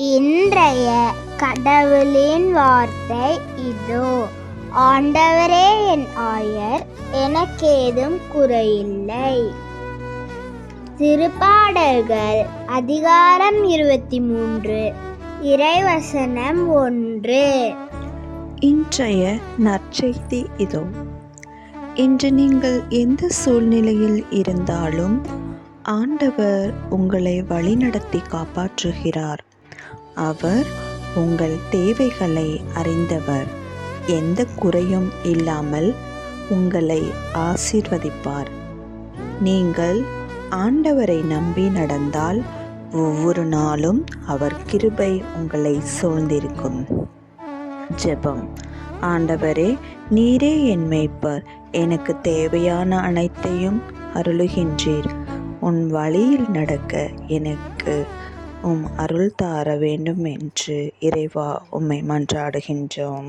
இன்றைய கடவுளின் வார்த்தை இதோ. ஆண்டவரே என் ஆயர், எனக்கேதும் குறையில்லை. திருப்பாடல்கள் அதிகாரம் 23 இறைவசனம் 1. இன்றைய நற்செய்தி இதோ. இன்று நீங்கள் எந்த சூழ்நிலையில் இருந்தாலும் ஆண்டவர் உங்களை வழிநடத்தி காப்பாற்றுகிறார். அவர் உங்கள் தேவைகளை அறிந்தவர். எந்த குறையும் இல்லாமல் உங்களை ஆசீர்வதிப்பார். நீங்கள் ஆண்டவரை நம்பி நடந்தால் ஒவ்வொரு நாளும் அவர் கிருபை உங்களை சூழ்ந்திருக்கும். ஜெபம். ஆண்டவரே, நீரே என் மேய்ப்பர். எனக்கு தேவையான அனைத்தையும் அருளுகின்றீர். உன் வழியில் நடக்க எனக்கு அருள் தார வேண்டும் என்று இறைவா உம்மை மன்றாடுகின்றோம்.